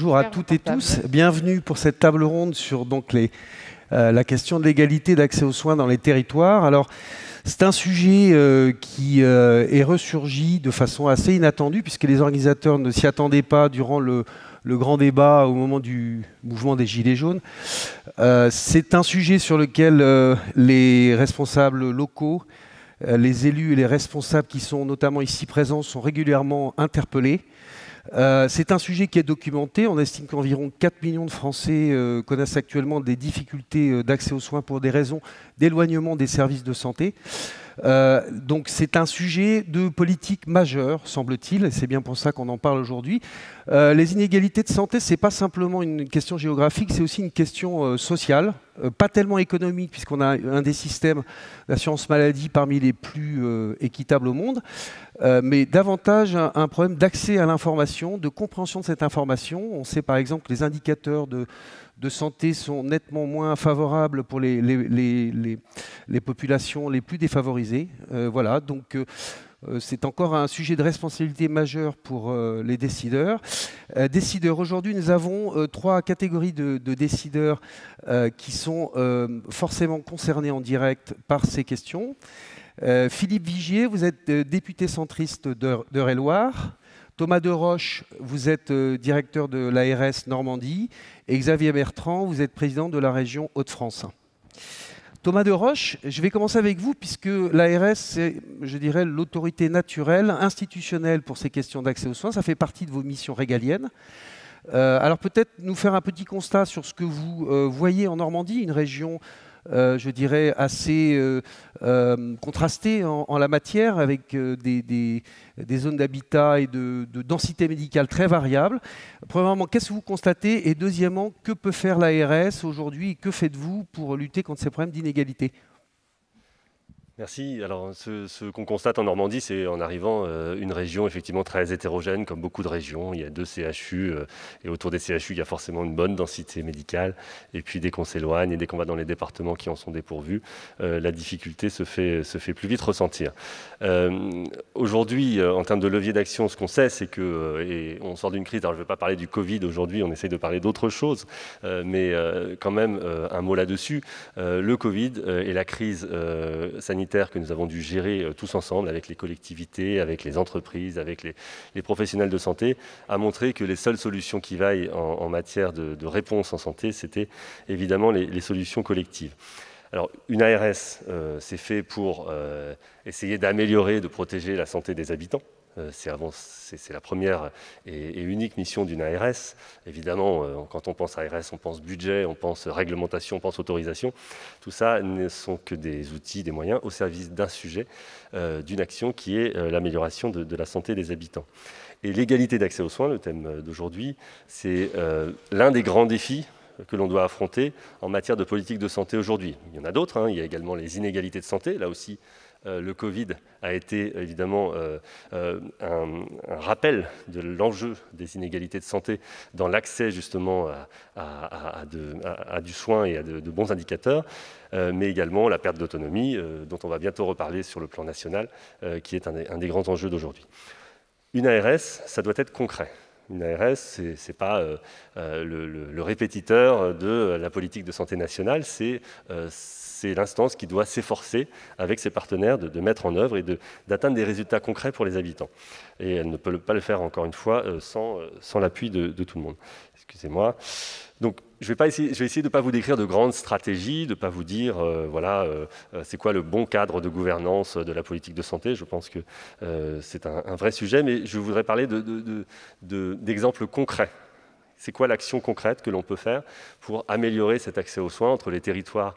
Bonjour à toutes et tous, bienvenue pour cette table ronde sur donc, la question de l'égalité d'accès aux soins dans les territoires. Alors, c'est un sujet qui est ressurgi de façon assez inattendue puisque les organisateurs ne s'y attendaient pas durant le grand débat au moment du mouvement des Gilets jaunes. C'est un sujet sur lequel les responsables locaux, les élus et les responsables qui sont notamment ici présents sont régulièrement interpellés. C'est un sujet qui est documenté. On estime qu'environ 4 millions de Français connaissent actuellement des difficultés d'accès aux soins pour des raisons d'éloignement des services de santé. Donc c'est un sujet de politique majeure, semble-t-il, et c'est bien pour ça qu'on en parle aujourd'hui. Les inégalités de santé, ce n'est pas simplement une question géographique, c'est aussi une question sociale, pas tellement économique, puisqu'on a un des systèmes d'assurance maladie parmi les plus équitables au monde, mais davantage un problème d'accès à l'information, de compréhension de cette information. On sait par exemple que les indicateurs de santé sont nettement moins favorables pour les populations les plus défavorisées. Voilà, donc c'est encore un sujet de responsabilité majeure pour les décideurs. Aujourd'hui, nous avons 3 catégories de décideurs qui sont forcément concernés en direct par ces questions. Philippe Vigier, vous êtes député centriste d'Eure-et-Loir. Thomas Deroche, vous êtes directeur de l'ARS Normandie. Et Xavier Bertrand, vous êtes président de la région Hauts-de-France. Thomas Deroche, je vais commencer avec vous, puisque l'ARS, c'est, je dirais, l'autorité naturelle, institutionnelle pour ces questions d'accès aux soins. Ça fait partie de vos missions régaliennes. Alors peut-être nous faire un petit constat sur ce que vous voyez en Normandie, une région je dirais, assez contrastée en la matière, avec des zones d'habitat et de densité médicale très variables. Premièrement, qu'est-ce que vous constatez? Et deuxièmement, que peut faire l'ARS aujourd'hui? Que faites-vous pour lutter contre ces problèmes d'inégalité? Merci. Alors, ce qu'on constate en Normandie, c'est en arrivant une région effectivement très hétérogène, comme beaucoup de régions. Il y a 2 CHU et autour des CHU, il y a forcément une bonne densité médicale. Et puis, dès qu'on s'éloigne et dès qu'on va dans les départements qui en sont dépourvus, la difficulté se fait plus vite ressentir. Aujourd'hui, en termes de levier d'action, ce qu'on sait, c'est que, et on sort d'une crise, alors je ne vais pas parler du Covid aujourd'hui, on essaye de parler d'autre chose, mais quand même un mot là-dessus. Le Covid et la crise sanitaire que nous avons dû gérer tous ensemble avec les collectivités, avec les entreprises, avec les professionnels de santé, a montré que les seules solutions qui vaillent en matière de réponse en santé, c'était évidemment les solutions collectives. Alors, une ARS, c'est fait pour essayer d'améliorer, de protéger la santé des habitants. C'est la première et unique mission d'une ARS. Évidemment, quand on pense ARS, on pense budget, on pense réglementation, on pense autorisation. Tout ça ne sont que des outils, des moyens au service d'un sujet, d'une action qui est l'amélioration de la santé des habitants. Et l'égalité d'accès aux soins, le thème d'aujourd'hui, c'est l'un des grands défis que l'on doit affronter en matière de politique de santé aujourd'hui. Il y en a d'autres, hein. Il y a également les inégalités de santé. Là aussi, le Covid a été évidemment un rappel de l'enjeu des inégalités de santé dans l'accès justement à du soin et à de bons indicateurs, mais également la perte d'autonomie, dont on va bientôt reparler sur le plan national, qui est un des grands enjeux d'aujourd'hui. Une ARS, ça doit être concret. Une ARS, ce n'est pas le répétiteur de la politique de santé nationale, c'est l'instance qui doit s'efforcer avec ses partenaires de mettre en œuvre et d'atteindre des résultats concrets pour les habitants. Et elle ne peut pas le faire, encore une fois, sans l'appui de tout le monde. Excusez-moi. Donc, je vais essayer de ne pas vous décrire de grandes stratégies, de ne pas vous dire, voilà, c'est quoi le bon cadre de gouvernance de la politique de santé. Je pense que c'est un vrai sujet, mais je voudrais parler d'exemples concrets. C'est quoi l'action concrète que l'on peut faire pour améliorer cet accès aux soins entre les territoires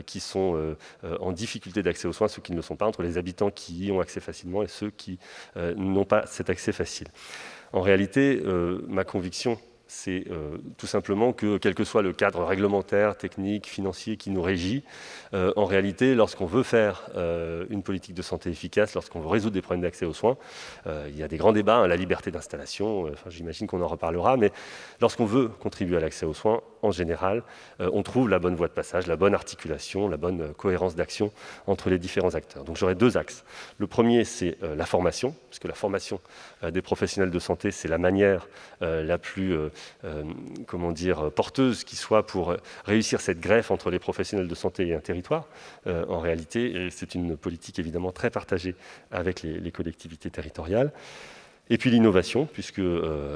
qui sont en difficulté d'accès aux soins, ceux qui ne le sont pas, entre les habitants qui y ont accès facilement et ceux qui n'ont pas cet accès facile. En réalité, ma conviction, c'est tout simplement que, quel que soit le cadre réglementaire, technique, financier qui nous régit, en réalité, lorsqu'on veut faire une politique de santé efficace, lorsqu'on veut résoudre des problèmes d'accès aux soins, il y a des grands débats, hein, la liberté d'installation, j'imagine qu'on en reparlera, mais lorsqu'on veut contribuer à l'accès aux soins, en général, on trouve la bonne voie de passage, la bonne articulation, la bonne cohérence d'action entre les différents acteurs. Donc j'aurai 2 axes. Le premier, c'est la formation, parce que la formation des professionnels de santé, c'est la manière la plus comment dire, porteuse qui soit pour réussir cette greffe entre les professionnels de santé et un territoire. En réalité, c'est une politique évidemment très partagée avec les collectivités territoriales. Et puis l'innovation, puisque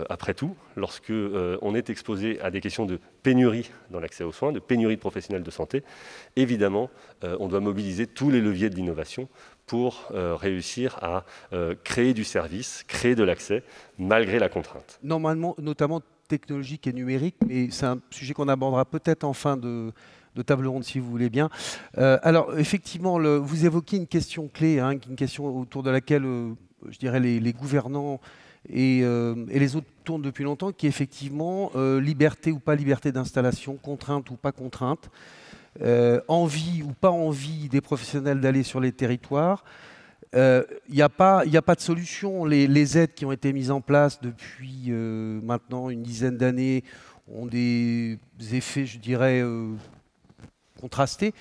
après tout, lorsque on est exposé à des questions de pénurie dans l'accès aux soins, de pénurie de professionnels de santé, évidemment, on doit mobiliser tous les leviers de l'innovation pour réussir à créer du service, créer de l'accès, malgré la contrainte. Normalement, notamment technologique et numérique, mais c'est un sujet qu'on abordera peut-être en fin de table ronde, si vous voulez bien. Alors, effectivement, vous évoquez une question clé, hein, une question autour de laquelle, je dirais, les gouvernants et les autres tournent depuis longtemps, qui est effectivement liberté ou pas liberté d'installation, contrainte ou pas contrainte, envie ou pas envie des professionnels d'aller sur les territoires. Il n'y a pas de solution. Les aides qui ont été mises en place depuis maintenant une dizaine d'années ont des effets, je dirais, contrastés.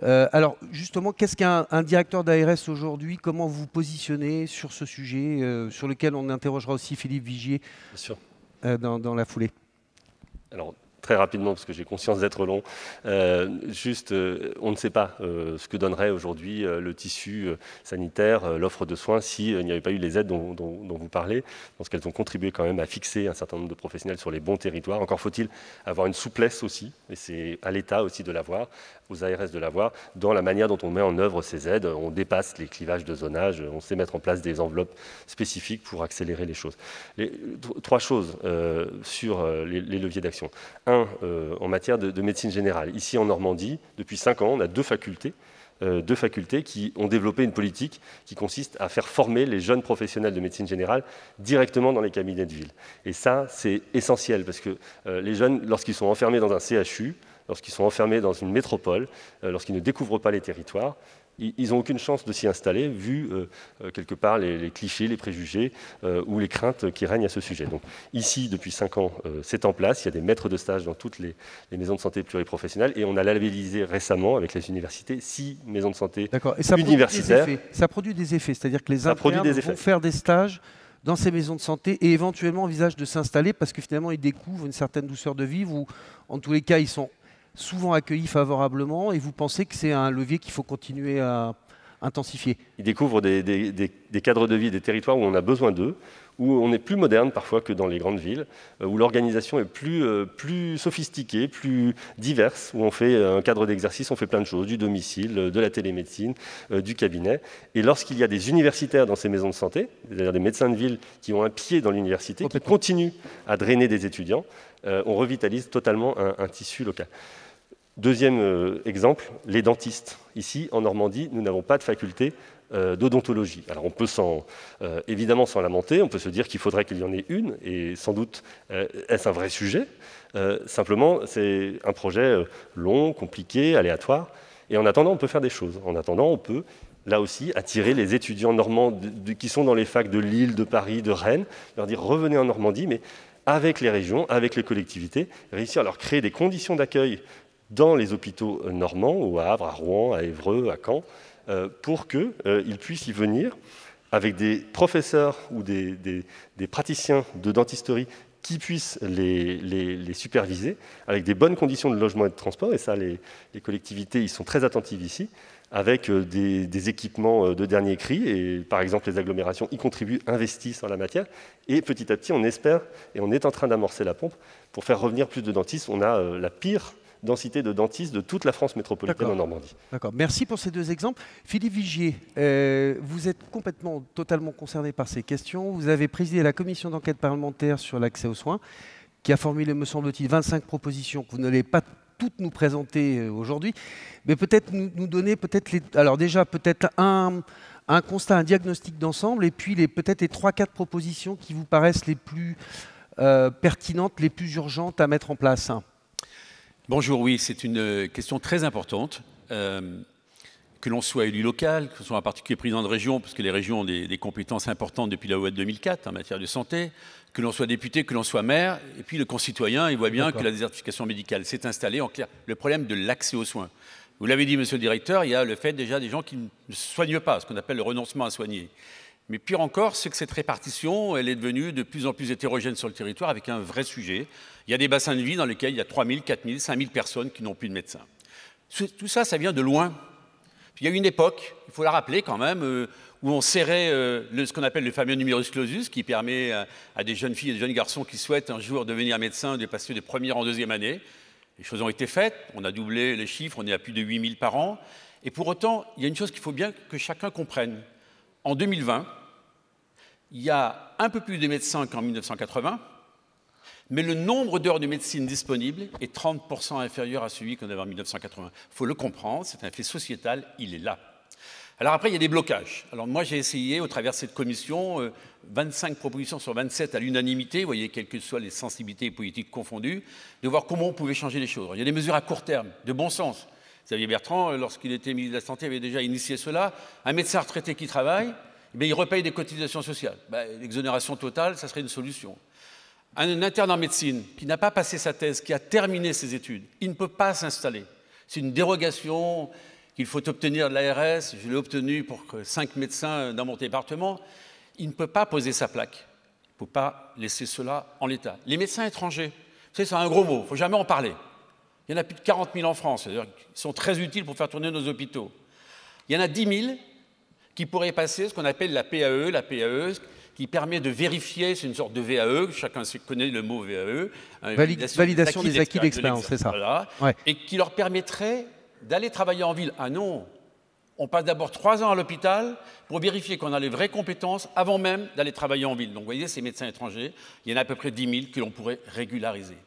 Alors justement, qu'est-ce qu'un directeur d'ARS aujourd'hui? Comment vous vous positionnez sur ce sujet, sur lequel on interrogera aussi Philippe Vigier dans la foulée? Alors, très rapidement, parce que j'ai conscience d'être long, on ne sait pas ce que donnerait aujourd'hui le tissu sanitaire, l'offre de soins, s'il n'y avait pas eu les aides dont vous parlez. Je pense qu'elles ont contribué quand même à fixer un certain nombre de professionnels sur les bons territoires. Encore faut-il avoir une souplesse aussi, et c'est à l'État aussi de l'avoir, aux ARS de l'avoir, dans la manière dont on met en œuvre ces aides. On dépasse les clivages de zonage, on sait mettre en place des enveloppes spécifiques pour accélérer les choses. Trois choses sur les leviers d'action. En matière de médecine générale. Ici en Normandie, depuis 5 ans, on a deux facultés qui ont développé une politique qui consiste à faire former les jeunes professionnels de médecine générale directement dans les cabinets de ville. Et ça, c'est essentiel parce que les jeunes, lorsqu'ils sont enfermés dans un CHU, lorsqu'ils sont enfermés dans une métropole, lorsqu'ils ne découvrent pas les territoires, ils n'ont aucune chance de s'y installer, vu quelque part les clichés, les préjugés ou les craintes qui règnent à ce sujet. Donc ici, depuis 5 ans, c'est en place. Il y a des maîtres de stage dans toutes les maisons de santé pluriprofessionnelles et on a labellisé récemment avec les universités 6 maisons de santé universitaires. Ça produit des effets, c'est-à-dire que les internes vont faire des stages dans ces maisons de santé et éventuellement envisagent de s'installer parce que finalement ils découvrent une certaine douceur de vivre ou en tous les cas ils sont souvent accueillis favorablement et vous pensez que c'est un levier qu'il faut continuer à intensifier? Ils découvrent des cadres de vie, des territoires où on a besoin d'eux, où on est plus moderne parfois que dans les grandes villes, où l'organisation est plus sophistiquée, plus diverse, où on fait un cadre d'exercice, on fait plein de choses, du domicile, de la télémédecine, du cabinet. Et lorsqu'il y a des universitaires dans ces maisons de santé, c'est-à-dire des médecins de ville qui ont un pied dans l'université, qui continuent à drainer des étudiants, on revitalise totalement un tissu local. Deuxième exemple, les dentistes. Ici, en Normandie, nous n'avons pas de faculté d'odontologie. Alors on peut évidemment s'en lamenter, on peut se dire qu'il faudrait qu'il y en ait une, et sans doute est-ce un vrai sujet. Simplement, c'est un projet long, compliqué, aléatoire, et en attendant, on peut faire des choses. En attendant, on peut, là aussi, attirer les étudiants normands qui sont dans les facs de Lille, de Paris, de Rennes, leur dire revenez en Normandie, mais avec les régions, avec les collectivités, réussir à leur créer des conditions d'accueil dans les hôpitaux normands, au Havre, à Rouen, à Évreux, à Caen, pour qu'ils puissent y venir avec des professeurs ou des praticiens de dentisterie qui puissent les superviser, avec des bonnes conditions de logement et de transport, et ça, les collectivités y sont très attentives ici, avec des équipements de dernier cri, et par exemple les agglomérations y contribuent, investissent en la matière, et petit à petit on espère, et on est en train d'amorcer la pompe, pour faire revenir plus de dentistes. On a la pire densité de dentistes de toute la France métropolitaine en Normandie. D'accord, merci pour ces deux exemples. Philippe Vigier, vous êtes totalement concerné par ces questions. Vous avez présidé la commission d'enquête parlementaire sur l'accès aux soins, qui a formulé, me semble-t-il, 25 propositions que vous n'allez pas toutes nous présenter aujourd'hui, mais peut-être nous donner alors déjà peut-être un constat, un diagnostic d'ensemble, et puis peut-être les 3-4 propositions qui vous paraissent les plus pertinentes, les plus urgentes à mettre en place. Bonjour, oui, c'est une question très importante. Que l'on soit élu local, que l'on soit en particulier président de région, parce que les régions ont des compétences importantes depuis la loi de 2004 en matière de santé, que l'on soit député, que l'on soit maire, et puis le concitoyen, il voit bien que la désertification médicale s'est installée. En clair, le problème de l'accès aux soins. Vous l'avez dit, monsieur le directeur, il y a le fait déjà des gens qui ne soignent pas, ce qu'on appelle le renoncement à soigner. Mais pire encore, c'est que cette répartition, elle est devenue de plus en plus hétérogène sur le territoire avec un vrai sujet. Il y a des bassins de vie dans lesquels il y a 3 000, 4 000, 5 000 personnes qui n'ont plus de médecin. Tout ça, ça vient de loin. Puis il y a une époque, il faut la rappeler quand même, où on serrait ce qu'on appelle le fameux numerus clausus, qui permet à des jeunes filles et des jeunes garçons qui souhaitent un jour devenir médecin de passer de première en deuxième année. Les choses ont été faites, on a doublé les chiffres, on est à plus de 8 000 par an. Et pour autant, il y a une chose qu'il faut bien que chacun comprenne. En 2020, il y a un peu plus de médecins qu'en 1980, mais le nombre d'heures de médecine disponibles est 30% inférieur à celui qu'on avait en 1980. Il faut le comprendre, c'est un fait sociétal, il est là. Alors après, il y a des blocages. Alors moi, j'ai essayé, au travers de cette commission, 25 propositions sur 27 à l'unanimité, vous voyez, quelles que soient les sensibilités politiques confondues, de voir comment on pouvait changer les choses. Alors, il y a des mesures à court terme, de bon sens. Xavier Bertrand, lorsqu'il était ministre de la Santé, avait déjà initié cela. Un médecin retraité qui travaille, il repaye des cotisations sociales. L'exonération totale, ça serait une solution. Un interne en médecine qui n'a pas passé sa thèse, qui a terminé ses études, il ne peut pas s'installer. C'est une dérogation qu'il faut obtenir de l'ARS. Je l'ai obtenue pour 5 médecins dans mon département. Il ne peut pas poser sa plaque. Il ne faut pas laisser cela en l'état. Les médecins étrangers, c'est un gros mot, il ne faut jamais en parler. Il y en a plus de 40 000 en France, c'est-à-dire qu'ils sont très utiles pour faire tourner nos hôpitaux. Il y en a 10 000 qui pourraient passer ce qu'on appelle la PAE, qui permet de vérifier, c'est une sorte de VAE, chacun connaît le mot VAE. Validation des acquis d'expérience, c'est ça. Voilà, ouais. Et qui leur permettrait d'aller travailler en ville. Ah non, on passe d'abord 3 ans à l'hôpital pour vérifier qu'on a les vraies compétences avant même d'aller travailler en ville. Donc vous voyez, ces médecins étrangers, il y en a à peu près 10 000 que l'on pourrait régulariser.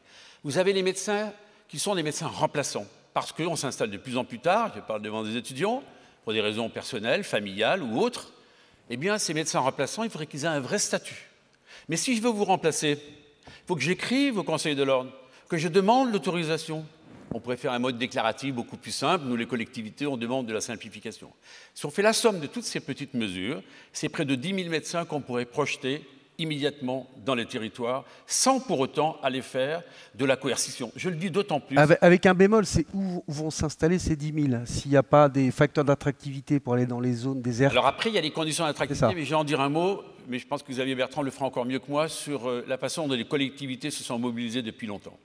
Vous avez les médecins qui sont des médecins remplaçants, parce qu'on s'installe de plus en plus tard, je parle devant des étudiants, pour des raisons personnelles, familiales ou autres. Eh bien, ces médecins remplaçants, il faudrait qu'ils aient un vrai statut. Mais si je veux vous remplacer, il faut que j'écrive au Conseil de l'Ordre, que je demande l'autorisation. On pourrait faire un mode déclaratif beaucoup plus simple. Nous, les collectivités, on demande de la simplification. Si on fait la somme de toutes ces petites mesures, c'est près de 10 000 médecins qu'on pourrait projeter immédiatement dans les territoires, sans pour autant aller faire de la coercition. Je le dis d'autant plus... Avec un bémol, c'est où vont s'installer ces 10 000 s'il n'y a pas des facteurs d'attractivité pour aller dans les zones désertes? Alors après, il y a les conditions d'attractivité, mais je vais en dire un mot, mais je pense que Xavier Bertrand le fera encore mieux que moi, sur la façon dont les collectivités se sont mobilisées depuis longtemps.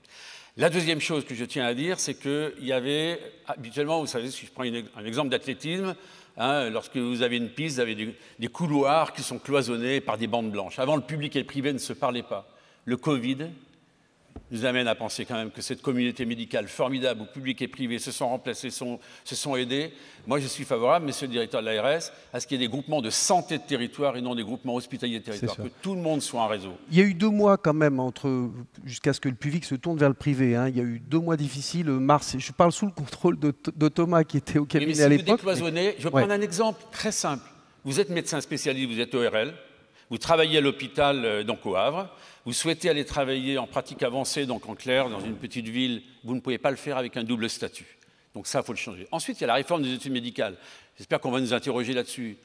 La deuxième chose que je tiens à dire, c'est qu'il y avait, habituellement, vous savez, si je prends un exemple d'athlétisme, lorsque vous avez une piste, vous avez des couloirs qui sont cloisonnés par des bandes blanches. Avant, le public et le privé ne se parlaient pas. Le Covid nous amène à penser quand même que cette communauté médicale formidable où public et privé se sont remplacés, se sont aidés. Moi, je suis favorable, monsieur le directeur de l'ARS, à ce qu'il y ait des groupements de santé de territoire et non des groupements hospitaliers de territoire, que tout le monde soit en réseau. Il y a eu 2 mois quand même jusqu'à ce que le public se tourne vers le privé. Il y a eu 2 mois difficiles, mars. Je parle sous le contrôle de Thomas qui était au cabinet à l'époque. Je vais prendre un exemple très simple. Vous êtes médecin spécialiste, vous êtes ORL, vous travaillez à l'hôpital, donc au Havre. Vous souhaitez aller travailler en pratique avancée, donc en clair, dans une petite ville, vous ne pouvez pas le faire avec un double statut. Donc ça, il faut le changer. Ensuite, il y a la réforme des études médicales. J'espère qu'on va nous interroger là-dessus.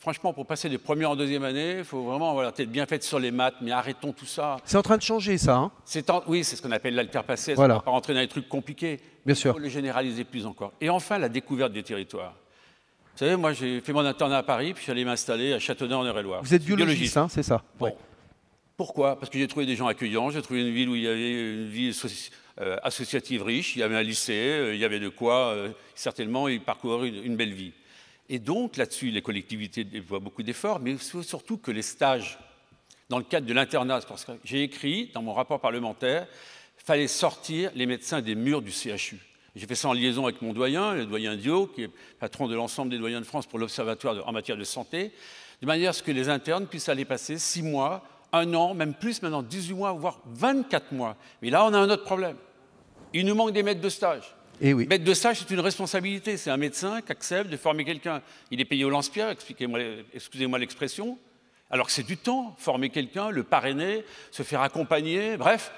Franchement, pour passer de première en deuxième année, il faut vraiment avoir la tête bien faite sur les maths, mais arrêtons tout ça. C'est en train de changer, ça. Hein, oui, c'est ce qu'on appelle l'alterpassé. Voilà. On ne va pas rentrer dans les trucs compliqués. Bien sûr. Il faut le généraliser plus encore. Et enfin, la découverte des territoires. Vous savez, moi, j'ai fait mon internat à Paris, puis je suis allé m'installer à Châteauneuf en Eure-et-Loire. Vous êtes biologiste, hein, c'est ça? Bon. Ouais. Pourquoi? Parce que j'ai trouvé des gens accueillants, j'ai trouvé une ville où il y avait une vie associative riche, il y avait un lycée, il y avait de quoi, certainement, y parcourir une belle vie. Et donc, là-dessus, les collectivités déploient beaucoup d'efforts, mais surtout que les stages, dans le cadre de l'internat, parce que j'ai écrit dans mon rapport parlementaire, il fallait sortir les médecins des murs du CHU. J'ai fait ça en liaison avec mon doyen, le doyen Dio, qui est patron de l'ensemble des doyens de France pour l'Observatoire en matière de santé, de manière à ce que les internes puissent aller passer 6 mois, 1 an, même plus maintenant, 18 mois, voire 24 mois. Mais là, on a un autre problème. Il nous manque des maîtres de stage. Et oui. Maître de stage, c'est une responsabilité. C'est un médecin qui accepte de former quelqu'un. Il est payé au lance-pierre, excusez-moi l'expression, alors que c'est du temps, former quelqu'un, le parrainer, se faire accompagner, bref.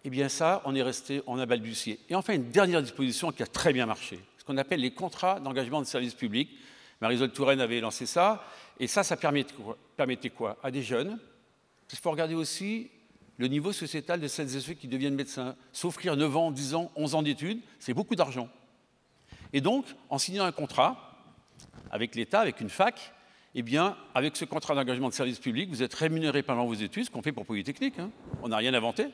Eh bien ça, on a balbutié. Et enfin, une dernière disposition qui a très bien marché, ce qu'on appelle les contrats d'engagement de service public. Marisol Touraine avait lancé ça, et ça permettait quoi? À des jeunes. Il faut regarder aussi le niveau sociétal de celles et ceux qui deviennent médecins. S'offrir 9 ans, 10 ans, 11 ans d'études, c'est beaucoup d'argent. Et donc, en signant un contrat avec l'État, avec une fac, eh bien, avec ce contrat d'engagement de service public, vous êtes rémunéré pendant vos études, ce qu'on fait pour Polytechnique, hein. On n'a rien inventé.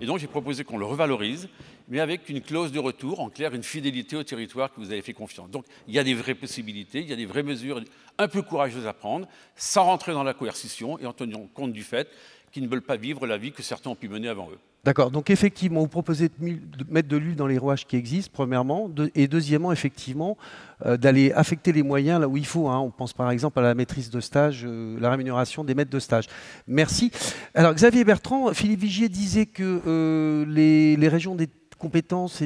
Et donc, j'ai proposé qu'on le revalorise, mais avec une clause de retour, en clair, une fidélité au territoire que vous avez fait confiance. Donc, il y a des vraies possibilités, il y a des vraies mesures un peu courageuses à prendre, sans rentrer dans la coercition et en tenant compte du fait qu'ils ne veulent pas vivre la vie que certains ont pu mener avant eux. D'accord, donc effectivement, vous proposez de mettre de l'huile dans les rouages qui existent, premièrement, et deuxièmement, effectivement, d'aller affecter les moyens là où il faut, hein. On pense par exemple à la maîtrise de stage, la rémunération des maîtres de stage. Merci. Alors Xavier Bertrand, Philippe Vigier disait que les régions des compétences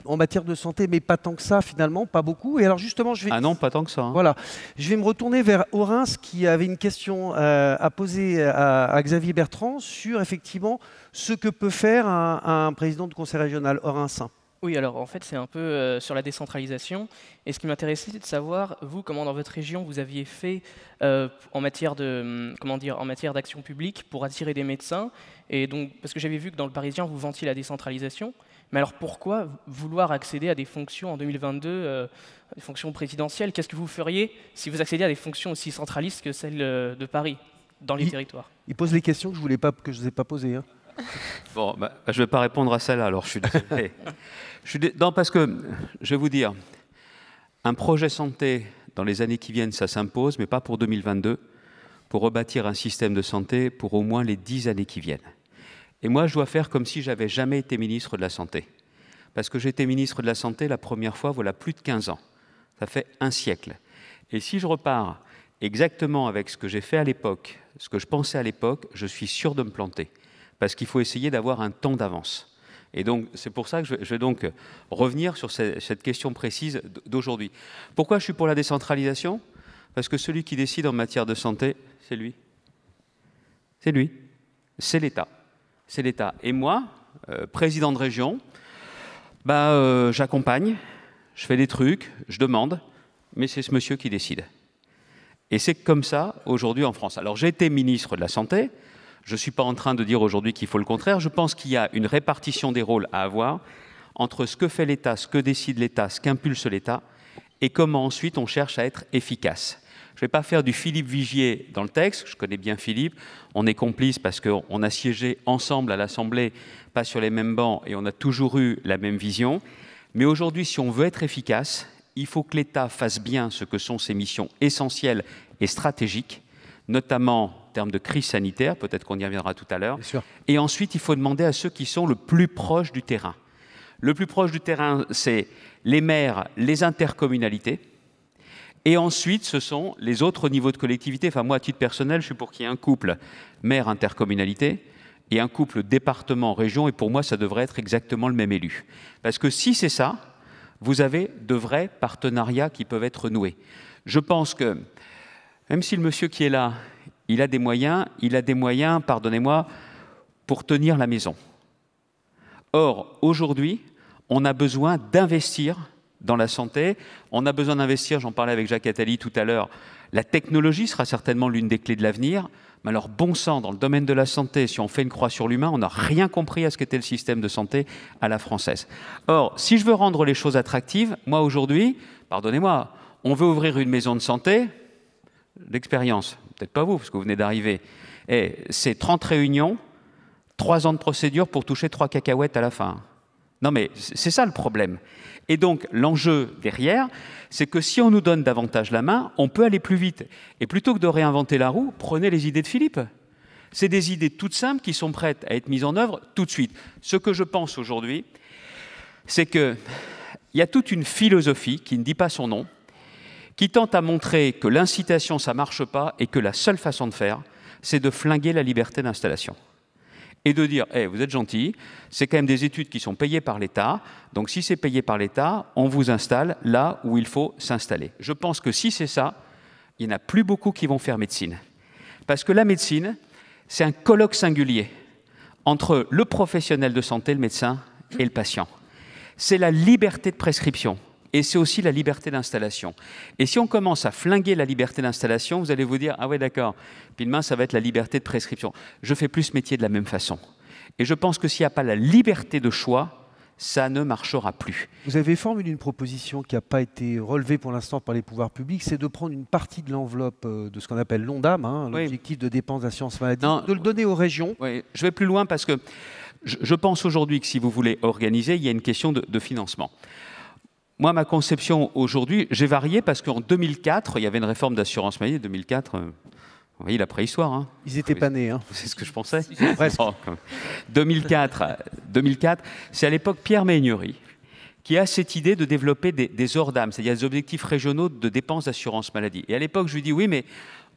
en matière de santé, mais pas tant que ça finalement, pas beaucoup. Et alors justement, je vais... Ah non, pas tant que ça. Hein. Voilà, je vais me retourner vers Orens qui avait une question à poser à Xavier Bertrand sur effectivement ce que peut faire un président de conseil régional. Orens. Oui, alors en fait c'est un peu sur la décentralisation. Et ce qui m'intéressait, c'est de savoir, vous, comment dans votre région vous aviez fait en matière d'action publique pour attirer des médecins. Et donc, parce que j'avais vu que dans le Parisien, vous vantiez la décentralisation. Mais alors pourquoi vouloir accéder à des fonctions en 2022, des fonctions présidentielles? Qu'est-ce que vous feriez si vous accédiez à des fonctions aussi centralistes que celles de Paris, dans les territoires? Il pose les questions que je ne vous ai pas posées. Hein. Bon, je ne vais pas répondre à celle-là, alors je suis désolé. Non, parce que, je vais vous dire, un projet santé dans les années qui viennent, ça s'impose, mais pas pour 2022, pour rebâtir un système de santé pour au moins les 10 années qui viennent. Et moi, je dois faire comme si j'avais jamais été ministre de la Santé. Parce que j'étais ministre de la Santé la première fois, voilà plus de 15 ans. Ça fait un siècle. Et si je repars exactement avec ce que j'ai fait à l'époque, ce que je pensais à l'époque, je suis sûr de me planter. Parce qu'il faut essayer d'avoir un temps d'avance. Et donc, c'est pour ça que je vais donc revenir sur cette question précise d'aujourd'hui. Pourquoi je suis pour la décentralisation? Parce que celui qui décide en matière de santé, c'est lui. C'est lui. C'est l'État. C'est l'État. Et moi, président de région, j'accompagne, je fais des trucs, je demande, mais c'est ce monsieur qui décide. Et c'est comme ça aujourd'hui en France. Alors j'ai été ministre de la Santé, je ne suis pas en train de dire aujourd'hui qu'il faut le contraire, je pense qu'il y a une répartition des rôles à avoir entre ce que fait l'État, ce que décide l'État, ce qu'impulse l'État, et comment ensuite on cherche à être efficace. Je ne vais pas faire du Philippe Vigier dans le texte, je connais bien Philippe, on est complices parce qu'on a siégé ensemble à l'Assemblée, pas sur les mêmes bancs, et on a toujours eu la même vision. Mais aujourd'hui, si on veut être efficace, il faut que l'État fasse bien ce que sont ses missions essentielles et stratégiques, notamment en termes de crise sanitaire, peut-être qu'on y reviendra tout à l'heure. Et ensuite, il faut demander à ceux qui sont le plus proches du terrain. Le plus proche du terrain, c'est les maires, les intercommunalités. Et ensuite, ce sont les autres niveaux de collectivité. Enfin, moi, à titre personnel, je suis pour qu'il y ait un couple maire-intercommunalité et un couple département-région. Et pour moi, ça devrait être exactement le même élu. Parce que si c'est ça, vous avez de vrais partenariats qui peuvent être noués. Je pense que, même si le monsieur qui est là, il a des moyens, pardonnez-moi, pour tenir la maison. Or, aujourd'hui, on a besoin d'investir dans la santé, on a besoin d'investir, j'en parlais avec Jacques Attali tout à l'heure, la technologie sera certainement l'une des clés de l'avenir, mais alors bon sang, dans le domaine de la santé, si on fait une croix sur l'humain, on n'a rien compris à ce qu'était le système de santé à la française. Or, si je veux rendre les choses attractives, moi aujourd'hui, pardonnez-moi, on veut ouvrir une maison de santé, l'expérience, peut-être pas vous, parce que vous venez d'arriver, et c'est 30 réunions, 3 ans de procédure pour toucher 3 cacahuètes à la fin. Non mais c'est ça le problème. Et donc l'enjeu derrière, c'est que si on nous donne davantage la main, on peut aller plus vite. Et plutôt que de réinventer la roue, prenez les idées de Philippe. C'est des idées toutes simples qui sont prêtes à être mises en œuvre tout de suite. Ce que je pense aujourd'hui, c'est qu'il y a toute une philosophie qui ne dit pas son nom, qui tente à montrer que l'incitation, ça ne marche pas et que la seule façon de faire, c'est de flinguer la liberté d'installation. Et de dire, hey, vous êtes gentils, c'est quand même des études qui sont payées par l'État, donc si c'est payé par l'État, on vous installe là où il faut s'installer. Je pense que si c'est ça, il n'y en a plus beaucoup qui vont faire médecine. Parce que la médecine, c'est un colloque singulier entre le professionnel de santé, le médecin, et le patient. C'est la liberté de prescription. Et c'est aussi la liberté d'installation. Et si on commence à flinguer la liberté d'installation, vous allez vous dire « Ah ouais, d'accord, puis demain, ça va être la liberté de prescription. Je fais plus ce métier de la même façon. » Et je pense que s'il n'y a pas la liberté de choix, ça ne marchera plus. Vous avez formulé une proposition qui n'a pas été relevée pour l'instant par les pouvoirs publics, c'est de prendre une partie de l'enveloppe de ce qu'on appelle l'ONDAM, hein, l'objectif de dépenses d'assurance maladie, de le donner aux régions. Oui, je vais plus loin parce que je pense aujourd'hui que si vous voulez organiser, il y a une question de financement. Moi, ma conception aujourd'hui, j'ai varié parce qu'en 2004, il y avait une réforme d'assurance maladie. 2004, vous voyez la préhistoire. Hein. Ils n'étaient pas nés. Hein. C'est ce que je pensais. Presque. 2004, c'est à l'époque Pierre Méhaignerie qui a cette idée de développer des ORDAM, c'est-à-dire des objectifs régionaux de dépenses d'assurance maladie. Et à l'époque, je lui dis oui, mais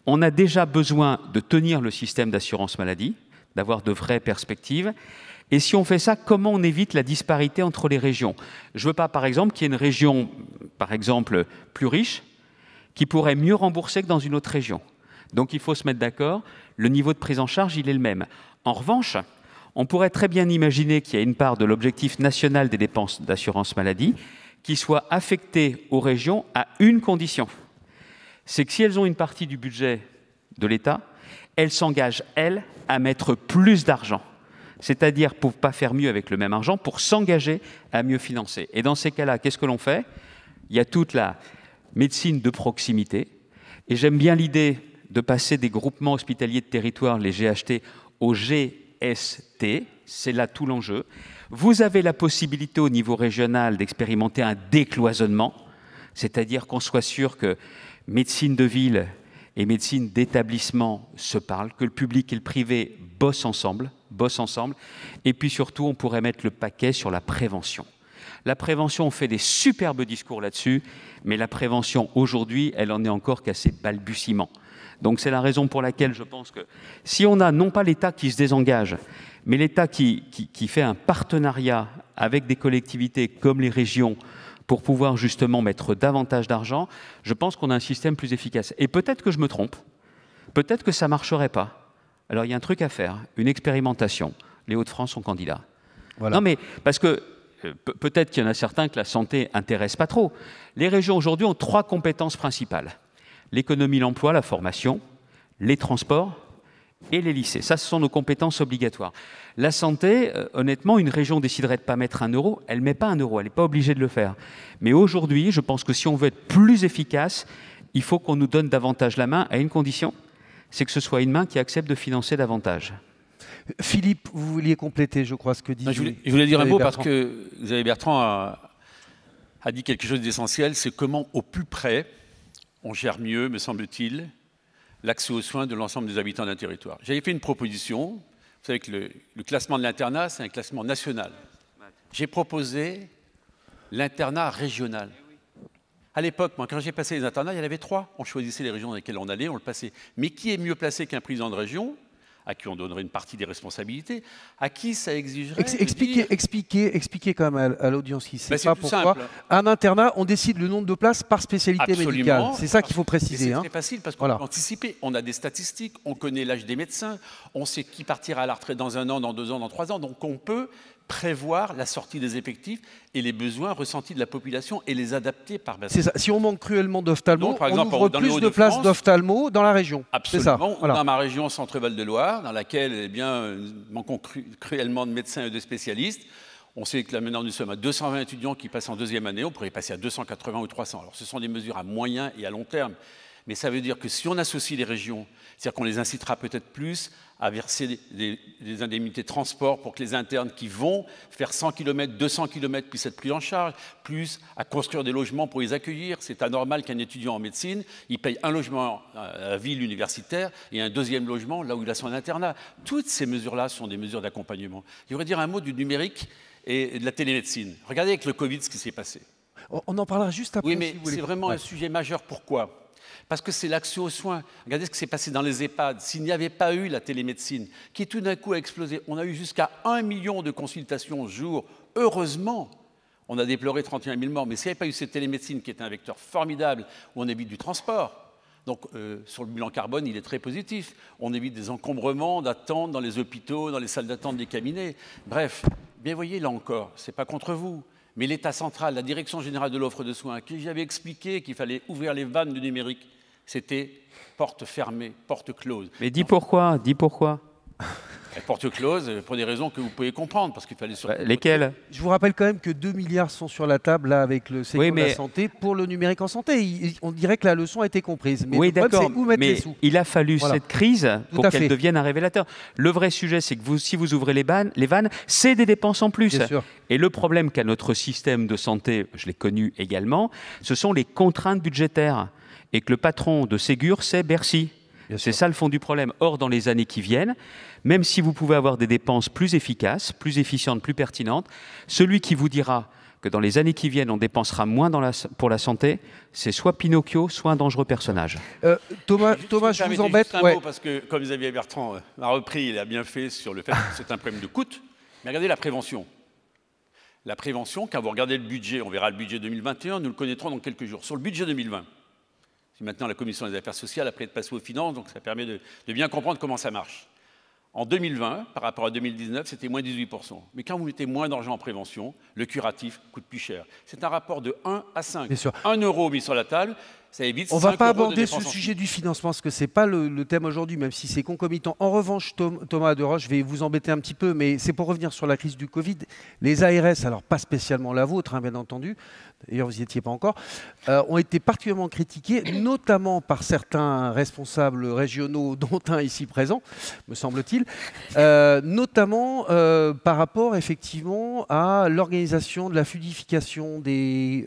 on a déjà besoin de tenir le système d'assurance maladie, d'avoir de vraies perspectives. Et si on fait ça, comment on évite la disparité entre les régions? Je ne veux pas, par exemple, qu'il y ait une région, par exemple, plus riche, qui pourrait mieux rembourser que dans une autre région. Donc il faut se mettre d'accord, le niveau de prise en charge, il est le même. En revanche, on pourrait très bien imaginer qu'il y a une part de l'objectif national des dépenses d'assurance maladie qui soit affectée aux régions à une condition. C'est que si elles ont une partie du budget de l'État, elles s'engagent, elles, à mettre plus d'argent. C'est-à-dire pour ne pas faire mieux avec le même argent, pour s'engager à mieux financer. Et dans ces cas-là, qu'est-ce que l'on fait? Il y a toute la médecine de proximité. Et j'aime bien l'idée de passer des groupements hospitaliers de territoire, les GHT, aux GST. C'est là tout l'enjeu. Vous avez la possibilité au niveau régional d'expérimenter un décloisonnement, c'est-à-dire qu'on soit sûr que médecine de ville et médecine d'établissement se parlent, que le public et le privé bossent ensemble, et puis surtout, on pourrait mettre le paquet sur la prévention. La prévention, on fait des superbes discours là-dessus, mais la prévention, aujourd'hui, elle en est encore qu'à ses balbutiements. Donc c'est la raison pour laquelle je pense que si on a non pas l'État qui se désengage, mais l'État qui fait un partenariat avec des collectivités comme les régions pour pouvoir justement mettre davantage d'argent, je pense qu'on a un système plus efficace. Et peut-être que je me trompe, peut-être que ça ne marcherait pas. Alors il y a un truc à faire, une expérimentation. Les Hauts-de-France sont candidats. Voilà. Non mais, parce que peut-être qu'il y en a certains que la santé n'intéresse pas trop. Les régions aujourd'hui ont 3 compétences principales. L'économie, l'emploi, la formation, les transports et les lycées. Ça, ce sont nos compétences obligatoires. La santé, honnêtement, une région déciderait de ne pas mettre 1 euro, elle ne met pas 1 euro, elle n'est pas obligée de le faire. Mais aujourd'hui, je pense que si on veut être plus efficace, il faut qu'on nous donne davantage la main à une condition, c'est que ce soit une main qui accepte de financer davantage. Philippe, vous vouliez compléter, je crois, ce que dit... Je voulais dire un mot parce que Xavier Bertrand a dit quelque chose d'essentiel, c'est comment, au plus près, on gère mieux, me semble-t-il, l'accès aux soins de l'ensemble des habitants d'un territoire. J'avais fait une proposition, vous savez que le classement de l'internat, c'est un classement national. J'ai proposé l'internat régional. À l'époque, moi, quand j'ai passé les internats, il y en avait 3. On choisissait les régions dans lesquelles on allait, on le passait. Mais qui est mieux placé qu'un président de région, à qui on donnerait une partie des responsabilités, à qui ça exigerait... Expliquez quand même à l'audience qui ne sait pas pourquoi. Simple. Un internat, on décide le nombre de places par spécialité médicale. C'est ça qu'il faut préciser. C'est très facile parce qu'on peut anticiper. On a des statistiques, on connaît l'âge des médecins, on sait qui partira à la retraite dans 1 an, dans 2 ans, dans 3 ans. Donc on peut prévoir la sortie des effectifs et les besoins ressentis de la population et les adapter par bassin. C'est ça. Si on manque cruellement d'ophtalmo, on ouvre plus de places d'ophtalmo dans la région. Absolument. Voilà. Dans ma région Centre-Val de Loire, dans laquelle nous manquons cruellement de médecins et de spécialistes. On sait que là maintenant nous sommes à 220 étudiants qui passent en 2e année, on pourrait passer à 280 ou 300. Alors ce sont des mesures à moyen et à long terme. Mais ça veut dire que si on associe les régions, c'est-à-dire qu'on les incitera peut-être plus à verser des indemnités de transport pour que les internes qui vont faire 100 km, 200 km puissent être pris en charge, plus à construire des logements pour les accueillir. C'est anormal qu'un étudiant en médecine, il paye un logement à la ville universitaire et un 2e logement là où il a son internat. Toutes ces mesures-là sont des mesures d'accompagnement. Je voudrais dire un mot du numérique et de la télémédecine. Regardez avec le Covid ce qui s'est passé. On en parlera juste après. Oui, mais c'est vraiment un sujet majeur. Pourquoi ? Parce que c'est l'accès aux soins. Regardez ce qui s'est passé dans les EHPAD. S'il n'y avait pas eu la télémédecine, qui tout d'un coup a explosé, on a eu jusqu'à 1 million de consultations au jour. Heureusement, on a déploré 31 000 morts. Mais s'il n'y avait pas eu cette télémédecine, qui est un vecteur formidable, où on évite du transport, donc sur le bilan carbone, il est très positif. On évite des encombrements, d'attente dans les hôpitaux, dans les salles d'attente des cabinets. Bref, bien voyez, là encore, ce n'est pas contre vous. Mais l'État central, la Direction générale de l'offre de soins, à qui j'avais expliqué qu'il fallait ouvrir les vannes du numérique, c'était porte fermée, porte close. Mais dis pourquoi. porte close pour des raisons que vous pouvez comprendre, parce qu'il fallait surtout... Lesquelles? Je vous rappelle quand même que 2 milliards sont sur la table là avec le secteur de la santé pour le numérique en santé. On dirait que la leçon a été comprise. Mais oui, le problème, d'accord. c'est où mettre Mais les sous. il a fallu cette crise pour qu'elle devienne un révélateur. Le vrai sujet, c'est que si vous ouvrez les vannes, c'est des dépenses en plus. Bien sûr. Et le problème qu'a notre système de santé, je l'ai connu également, ce sont les contraintes budgétaires. Et que le patron de Ségur, c'est Bercy. C'est ça le fond du problème. Or, dans les années qui viennent, même si vous pouvez avoir des dépenses plus efficaces, plus efficientes, plus pertinentes, celui qui vous dira que dans les années qui viennent, on dépensera moins pour la santé, c'est soit Pinocchio, soit un dangereux personnage. Thomas, je vous embête. Un mot, parce que, comme Xavier Bertrand m'a repris, il a bien fait sur le fait que c'est un problème de coût. Mais regardez la prévention. La prévention, quand vous regardez le budget, on verra le budget 2021, nous le connaîtrons dans quelques jours. Sur le budget 2020, maintenant, la Commission des affaires sociales a prêt de passer aux finances, donc ça permet de bien comprendre comment ça marche. En 2020, par rapport à 2019, c'était moins 18%. Mais quand vous mettez moins d'argent en prévention, le curatif coûte plus cher. C'est un rapport de 1 à 5. Bien sûr. 1 euro mis sur la table, ça évite 5 On euros ne va pas de aborder dépenses ce en sujet du financement, parce que ce n'est pas le thème aujourd'hui, même si c'est concomitant. En revanche, Thomas Deroche, je vais vous embêter un petit peu, mais c'est pour revenir sur la crise du Covid. Les ARS, alors pas spécialement la vôtre, hein, bien entendu, d'ailleurs vous n'y étiez pas encore, ont été particulièrement critiqués, notamment par certains responsables régionaux, dont un ici présent, me semble-t-il, notamment par rapport effectivement à l'organisation de la fluidification des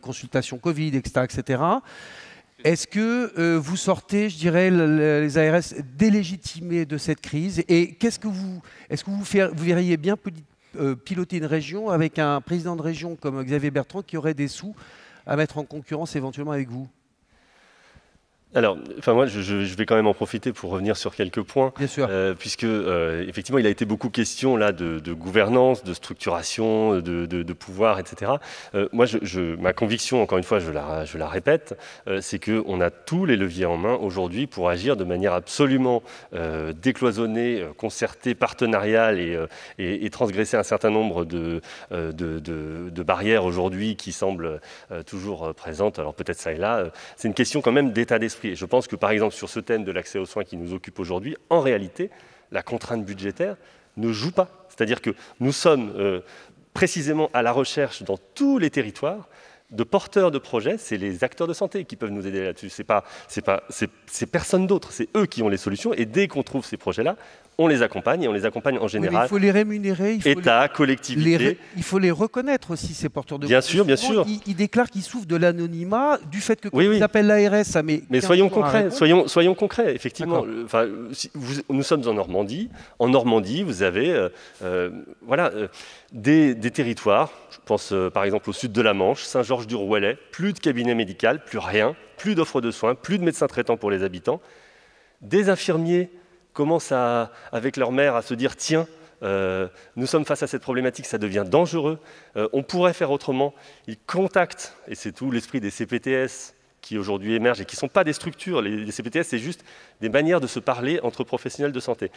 consultations Covid, etc. Est-ce que vous sortez, je dirais, les ARS délégitimés de cette crise? Et est-ce que vous verriez bien piloter une région avec un président de région comme Xavier Bertrand qui aurait des sous à mettre en concurrence éventuellement avec vous? Alors, moi, je vais quand même en profiter pour revenir sur quelques points, Bien sûr. puisque effectivement, il a été beaucoup question là de gouvernance, de structuration, de pouvoir, etc. Moi, ma conviction, encore une fois, je la répète, c'est qu'on a tous les leviers en main aujourd'hui pour agir de manière absolument décloisonnée, concertée, partenariale et transgresser un certain nombre de barrières aujourd'hui qui semblent toujours présentes. Alors peut-être ça et là. C'est une question quand même d'état d'esprit. Et je pense que, par exemple, sur ce thème de l'accès aux soins qui nous occupe aujourd'hui, en réalité, la contrainte budgétaire ne joue pas. C'est-à-dire que nous sommes précisément à la recherche dans tous les territoires de porteurs de projets. C'est les acteurs de santé qui peuvent nous aider là-dessus. C'est personne d'autre. C'est eux qui ont les solutions. Et dès qu'on trouve ces projets-là, on les accompagne, et on les accompagne en général. Oui, il faut les rémunérer. État, collectivité. Il faut les reconnaître aussi, ces porteurs de projets. Bien sûr. Ils déclarent qu'ils souffrent de l'anonymat, du fait que quand ils appellent l'ARS, ça met... Mais soyons concrets, soyons concrets, effectivement. Nous sommes en Normandie. En Normandie, vous avez des territoires, je pense par exemple au sud de la Manche, Saint-Georges-du-Rouellais, plus de cabinet médical, plus rien, plus d'offres de soins, plus de médecins traitants pour les habitants. Des infirmiers commencent avec leur maire à se dire « tiens, nous sommes face à cette problématique, ça devient dangereux, on pourrait faire autrement ». Ils contactent, et c'est tout l'esprit des CPTS qui aujourd'hui émergent et qui ne sont pas des structures. Les CPTS, c'est juste des manières de se parler entre professionnels de santé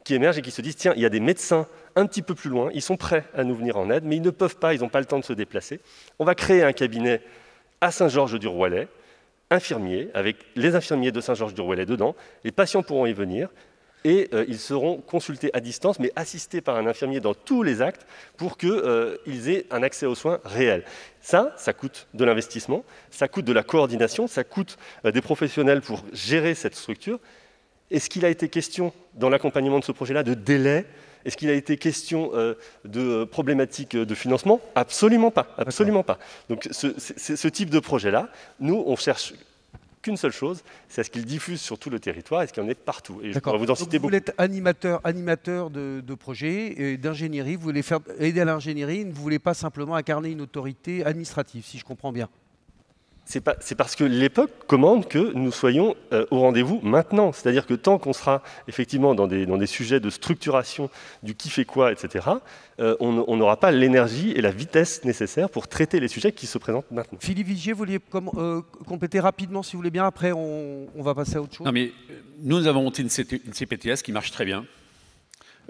qui émergent et qui se disent « tiens, il y a des médecins un petit peu plus loin, ils sont prêts à nous venir en aide, mais ils ne peuvent pas, ils n'ont pas le temps de se déplacer. On va créer un cabinet à Saint-Georges-du-Rouellais, infirmiers, avec les infirmiers de Saint-Georges-du-Rouellais dedans, les patients pourront y venir, et ils seront consultés à distance, mais assistés par un infirmier dans tous les actes pour qu'ils aient un accès aux soins réel. Ça coûte de l'investissement, ça coûte de la coordination, ça coûte des professionnels pour gérer cette structure. Est-ce qu'il a été question, dans l'accompagnement de ce projet-là, de délai? Est-ce qu'il a été question de problématiques de financement? Absolument pas, absolument pas. Donc ce type de projet-là, nous, on cherche qu'une seule chose, c'est à ce qu'il diffuse sur tout le territoire et ce qu'il en est partout. Et je pourrais vous en citer beaucoup. Vous voulez être animateur de projets, d'ingénierie, vous voulez faire aider à l'ingénierie, vous ne voulez pas simplement incarner une autorité administrative, si je comprends bien. C'est parce que l'époque commande que nous soyons au rendez-vous maintenant. C'est-à-dire que tant qu'on sera effectivement dans des sujets de structuration du qui fait quoi, etc., on n'aura pas l'énergie et la vitesse nécessaires pour traiter les sujets qui se présentent maintenant. Philippe Vigier, vous vouliez compléter rapidement, si vous voulez bien. Après, on va passer à autre chose. Non, mais nous avons monté une CPTS qui marche très bien.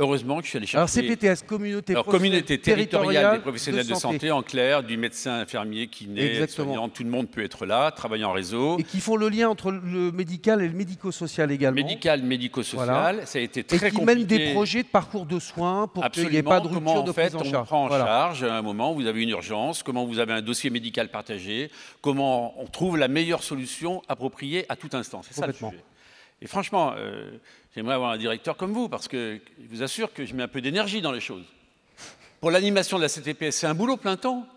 Heureusement que je suis allé chercher... Alors CPTS, communauté territoriale des professionnels de santé. santé, en clair, du médecin, infirmier, kiné, soignant, tout le monde peut être là, travailler en réseau. Et qui font le lien entre le médical et le médico-social également. Médical, médico-social, voilà. Ça a été très compliqué. Et qui mènent des projets de parcours de soins pour qu'il n'y ait pas de rupture de prise en charge. On prend en charge à un moment où vous avez une urgence, comment vous avez un dossier médical partagé, comment on trouve la meilleure solution appropriée à tout instant. C'est ça le sujet. Et franchement, j'aimerais avoir un directeur comme vous, parce que je vous assure que je mets un peu d'énergie dans les choses. Pour l'animation de la CTPS, c'est un boulot plein temps.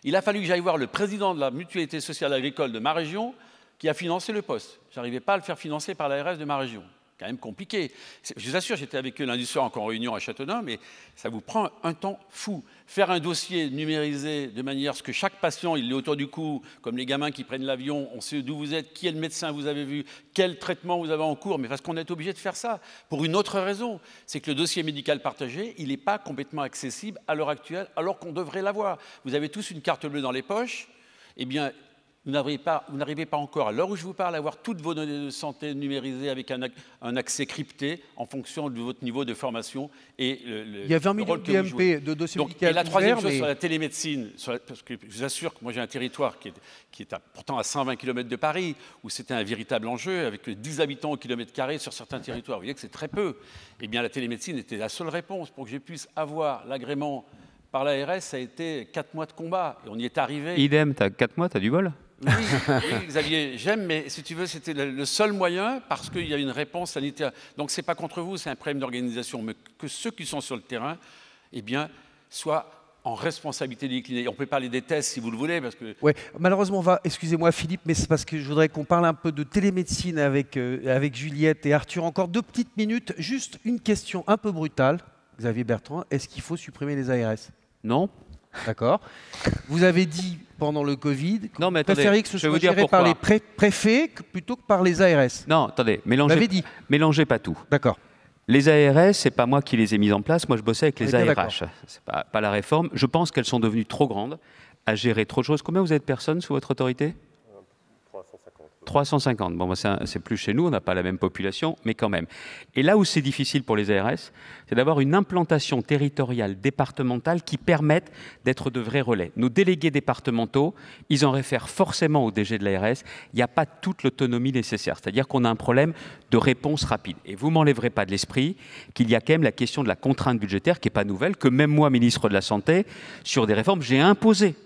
Il a fallu que j'aille voir le président de la mutualité sociale agricole de ma région, qui a financé le poste. Je n'arrivais pas à le faire financer par l'ARS de ma région. Quand même compliqué. Je vous assure, j'étais avec eux lundi soir encore en réunion à Châteauneuf, mais ça vous prend un temps fou. Faire un dossier numérisé de manière à ce que chaque patient, il l'ait autour du cou, comme les gamins qui prennent l'avion, on sait d'où vous êtes, qui est le médecin vous avez vu, quel traitement vous avez en cours, mais parce qu'on est obligé de faire ça. Pour une autre raison, c'est que le dossier médical partagé, il n'est pas complètement accessible à l'heure actuelle, alors qu'on devrait l'avoir. Vous avez tous une carte bleue dans les poches, eh bien, vous n'arrivez pas encore, à l'heure où je vous parle, à avoir toutes vos données de santé numérisées avec un accès crypté en fonction de votre niveau de formation et il y a 20 millions de DMP, de dossiers médicaux. Et la troisième chose sur la télémédecine, parce que je vous assure que moi j'ai un territoire qui est pourtant à 120 km de Paris, où c'était un véritable enjeu, avec 10 habitants au kilomètre carré sur certains territoires. Vous voyez que c'est très peu. Eh bien, la télémédecine était la seule réponse pour que je puisse avoir l'agrément par l'ARS. Ça a été 4 mois de combat, et on y est arrivé. Idem, tu as 4 mois, tu as du bol. Oui, Xavier, j'aime, mais si tu veux, c'était le seul moyen parce qu'il y a une réponse sanitaire. Donc, ce n'est pas contre vous, c'est un problème d'organisation, mais que ceux qui sont sur le terrain, eh bien, soient en responsabilité déclinée. On peut parler des tests si vous le voulez, parce que... Oui, malheureusement, excusez-moi Philippe, mais c'est parce que je voudrais qu'on parle un peu de télémédecine avec Juliette et Arthur. Encore 2 petites minutes, juste une question un peu brutale. Xavier Bertrand, est-ce qu'il faut supprimer les ARS? Non. D'accord. Vous avez dit pendant le Covid que vous préfériez que ce soit géré par les préfets plutôt que par les ARS. Non, attendez, mélangez pas tout. D'accord. Les ARS, c'est pas moi qui les ai mis en place. Moi, je bossais avec les ARH. C'est pas la réforme. Je pense qu'elles sont devenues trop grandes à gérer trop de choses. Combien vous êtes de personnes sous votre autorité? 350. Bon, c'est plus chez nous, on n'a pas la même population, mais quand même. Et là où c'est difficile pour les ARS, c'est d'avoir une implantation territoriale départementale qui permette d'être de vrais relais. Nos délégués départementaux, ils en réfèrent forcément au DG de l'ARS. Il n'y a pas toute l'autonomie nécessaire. C'est-à-dire qu'on a un problème de réponse rapide. Et vous ne m'enlèverez pas de l'esprit qu'il y a quand même la question de la contrainte budgétaire qui n'est pas nouvelle, que même moi, ministre de la Santé, sur des réformes, j'ai imposé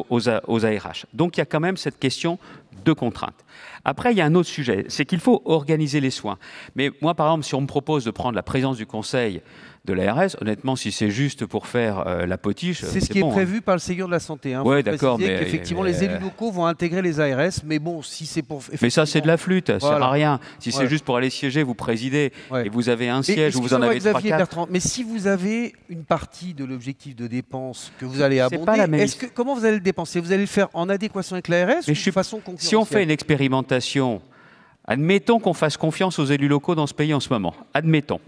aux ARH. Donc il y a quand même cette question de contrainte. Après, il y a un autre sujet, c'est qu'il faut organiser les soins. Mais moi, par exemple, si on me propose de prendre la présidence du conseil de l'ARS, honnêtement, si c'est juste pour faire la potiche, c'est ce qui est prévu par le Ségur de la Santé. Oui, d'accord. Mais effectivement, les élus locaux vont intégrer les ARS, mais bon, si c'est pour... Mais ça, c'est de la flûte, ça sert à rien. Si c'est juste pour aller siéger, vous présidez, et vous avez un siège où vous en avez 3-4... Mais si vous avez une partie de l'objectif de dépense que vous allez abonder, comment vous allez le dépenser? Vous allez le faire en adéquation avec l'ARS ou de façon concurrentielle? Si on fait une expérimentation, admettons qu'on fasse confiance aux élus locaux dans ce pays en ce moment. Admettons.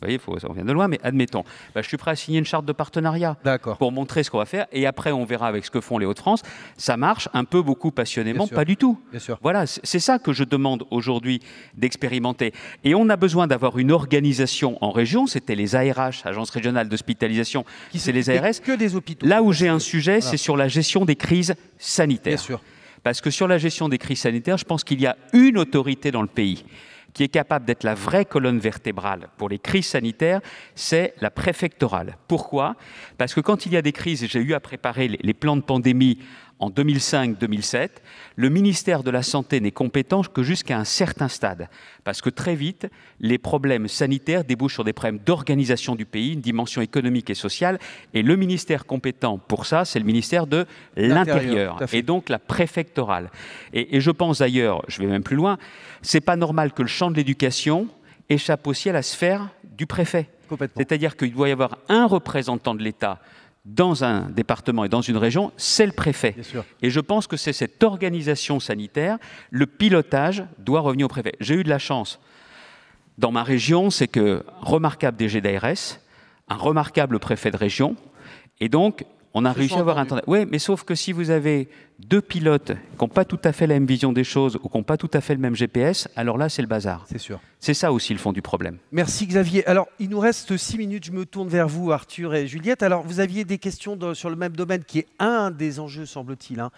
Vous voyez, on vient de loin, mais admettons. Je suis prêt à signer une charte de partenariat pour montrer ce qu'on va faire. Et après, on verra avec ce que font les Hauts-de-France. Ça marche un peu, beaucoup, passionnément, pas du tout. Voilà, c'est ça que je demande aujourd'hui d'expérimenter. Et on a besoin d'avoir une organisation en région. C'était les ARH, Agence régionale d'hospitalisation. C'est les ARS. Que des hôpitaux. Là où j'ai un sujet, c'est sur la gestion des crises sanitaires. Bien sûr. Parce que sur la gestion des crises sanitaires, je pense qu'il y a une autorité dans le pays qui est capable d'être la vraie colonne vertébrale pour les crises sanitaires, c'est la préfectorale. Pourquoi? Parce que quand il y a des crises, et j'ai eu à préparer les plans de pandémie en 2005-2007, le ministère de la Santé n'est compétent que jusqu'à un certain stade. Parce que très vite, les problèmes sanitaires débouchent sur des problèmes d'organisation du pays, une dimension économique et sociale. Et le ministère compétent pour ça, c'est le ministère de l'Intérieur. Et donc la préfectorale. Et je pense d'ailleurs, je vais même plus loin, c'est pas normal que le champ de l'éducation échappe aussi à la sphère du préfet. C'est-à-dire qu'il doit y avoir un représentant de l'État dans un département et dans une région, c'est le préfet. Et je pense que c'est cette organisation sanitaire, le pilotage doit revenir au préfet. J'ai eu de la chance dans ma région, c'est que remarquable DG d'ARS, un remarquable préfet de région, et donc On a réussi à avoir un temps. Oui, mais sauf que si vous avez 2 pilotes qui n'ont pas tout à fait la même vision des choses ou qui n'ont pas tout à fait le même GPS, alors là, c'est le bazar. C'est sûr. C'est ça aussi le fond du problème. Merci Xavier. Alors, il nous reste 6 minutes. Je me tourne vers vous, Arthur et Juliette. Alors, vous aviez des questions sur le même domaine qui est un des enjeux, semble-t-il, hein,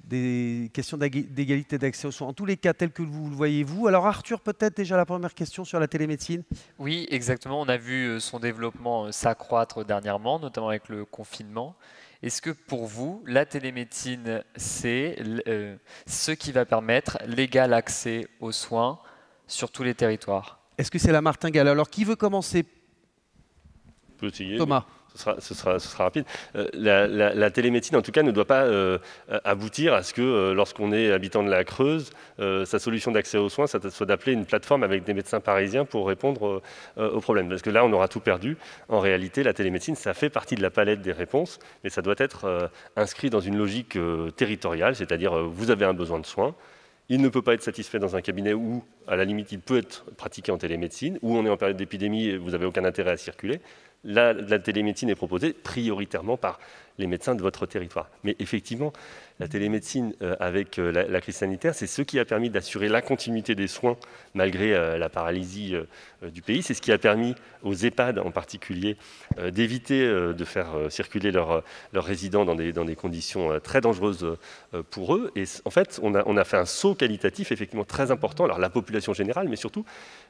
des questions d'égalité d'accès aux soins. En tous les cas, tels que vous le voyez vous. Alors, Arthur, peut-être déjà la première question sur la télémédecine. Oui, exactement. On a vu son développement s'accroître dernièrement, notamment avec le confinement. Est-ce que pour vous, la télémédecine, c'est ce qui va permettre l'égal accès aux soins sur tous les territoires? Est-ce que c'est la martingale? Alors, qui veut commencer? Thomas. Ce sera rapide. La télémédecine, en tout cas, ne doit pas aboutir à ce que, lorsqu'on est habitant de la Creuse, sa solution d'accès aux soins, ça soit d'appeler une plateforme avec des médecins parisiens pour répondre aux problèmes. Parce que là, on aura tout perdu. En réalité, la télémédecine, ça fait partie de la palette des réponses, mais ça doit être inscrit dans une logique territoriale, c'est-à-dire vous avez un besoin de soins. Il ne peut pas être satisfait dans un cabinet où, à la limite, il peut être pratiqué en télémédecine, où on est en période d'épidémie et vous n'avez aucun intérêt à circuler. Là, la télémédecine est proposée prioritairement par les médecins de votre territoire. Mais effectivement, la télémédecine avec la crise sanitaire, c'est ce qui a permis d'assurer la continuité des soins malgré la paralysie du pays. C'est ce qui a permis aux EHPAD en particulier d'éviter de faire circuler leurs résidents dans des conditions très dangereuses pour eux. Et en fait, on a fait un saut qualitatif effectivement très important. Alors la population générale, mais surtout